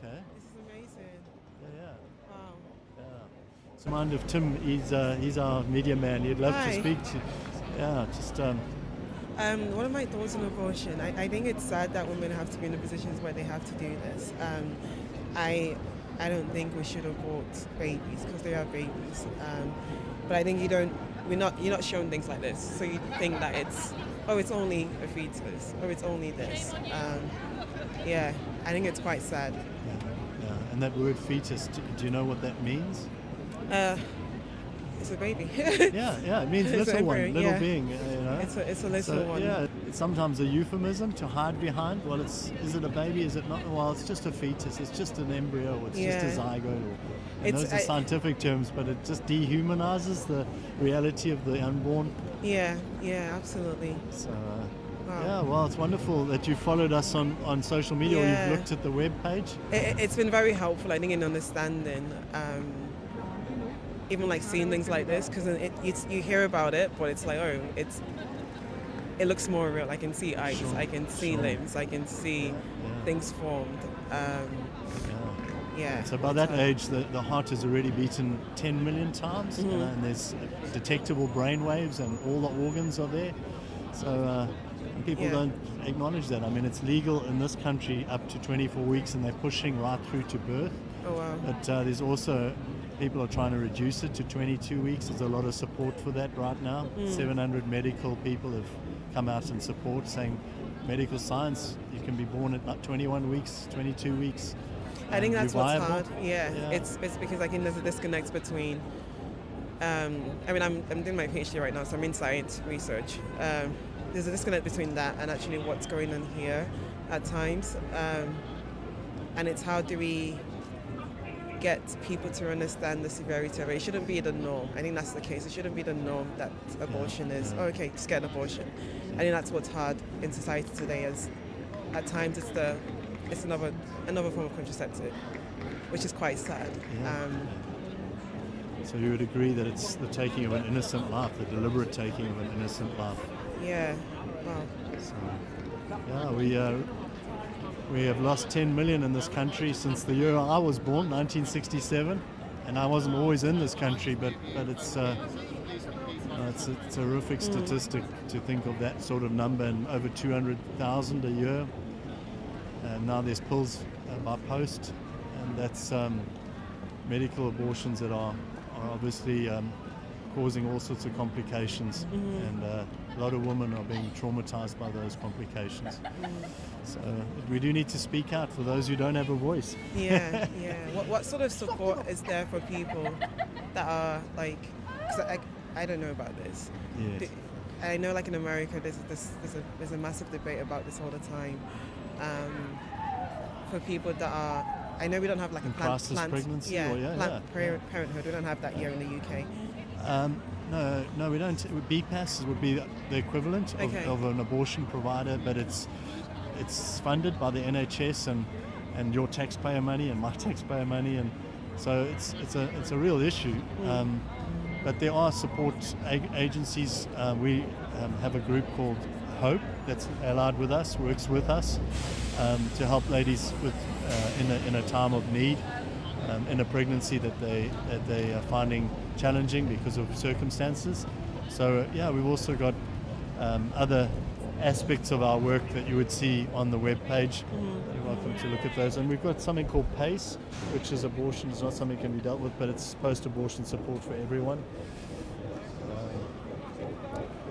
Okay. This is amazing. Yeah. Wow. Yeah. So mind if Tim, he's our media man. He'd love Hi. to speak to. Yeah. Just What are my thoughts on abortion? I think it's sad that women have to be in the positions where they have to do this. I I don't think we should abort babies because they are babies. But I think you're not shown things like this, so you think that it's only a fetus, or it's only this. Yeah, I think it's quite sad. yeah. And that word fetus. Do you know what that means? Uh, it's a baby. Yeah. It means It's little an one, embryo, little yeah. being. It's a little So one. yeah, it's sometimes a euphemism to hide behind. Well, is it a baby? Is it not? Well, it's just a fetus. It's just an embryo. Or it's just a Yeah. zygote. And It's- those are scientific terms, but it just dehumanizes the reality of the unborn. Yeah, absolutely. So, Wow. yeah, well, it's wonderful that you followed us on social media, or Yeah. you've looked at the web page. It's been very helpful, I think, in understanding, even like seeing things like this, because you hear about it, but it's like, oh, it looks more real. I can see eyes, Sure, I can see sure. limbs, I can see things formed. Yeah. So by that age, the heart has already beaten 10 million times, and there's detectable brain waves, and all the organs are there. So and people Yeah. don't acknowledge that. I mean, it's legal in this country up to 24 weeks, and they're pushing right through to birth. Oh wow. But there's also people are trying to reduce it to 22 weeks. There's a lot of support for that right now. 700 medical people have come out in support, saying medical science, you can be born at like 21 weeks, 22 weeks. I think and that's be what's viable. hard. Yeah. Yeah. It's because I think there's a disconnect between. I mean, I'm doing my PhD right now, so I'm in science research. There's a disconnect between that and actually what's going on here at times, and it's how do we get people to understand the severity of it. It shouldn't be the norm. I think that's the case. It shouldn't be the norm that abortion is. yeah. Oh, okay, just get an abortion. I think that's what's hard in society today. As at times it's another form of contraceptive, which is quite sad. Yeah. So you would agree that it's the taking of an innocent life, the deliberate taking of an innocent life. Yeah. Wow. So, yeah, we have lost 10 million in this country since the year I was born, 1967, and I wasn't always in this country, but it's a horrific statistic to think of that sort of number, and over 200,000 a year. And now there's pills by post, and that's medical abortions that are obviously causing all sorts of complications, and a lot of women are being traumatized by those complications. So we do need to speak out for those who don't have a voice. Yeah. What sort of support is there for people that are like? Because I don't know about this. Yes. I know, like in America, there's a massive debate about this all the time. For people that are, I know we don't have like a crisis pregnancy, Planned Parenthood. We don't have that here in the UK. No, we don't. BPAS would be the equivalent of an abortion provider, but it's funded by the NHS and your taxpayer money and my taxpayer money, and so it's a real issue. But there are support agencies. We have a group called Hope that's allied with us, works with us to help ladies with in a time of need, in a pregnancy that they are finding challenging because of circumstances. So we've also got other aspects of our work that you would see on the web page. You're welcome to look at those. And we've got something called PACE, which is abortion is not something that can be dealt with, but it's post-abortion support for everyone.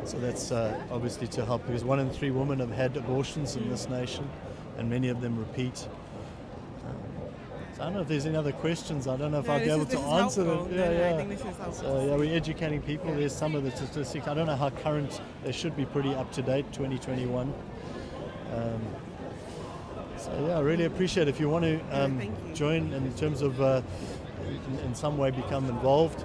So that's obviously to help, because 1 in 3 women have had abortions in this nation, and many of them repeat. So I don't know if there's any other questions. I don't know if I'll be able to answer them. I think this is helpful. So we're educating people. There's some of the statistics. I don't know how current. They should be pretty up to date, 2021. So I really appreciate it. If you want to Thank you. join in terms of in some way become involved.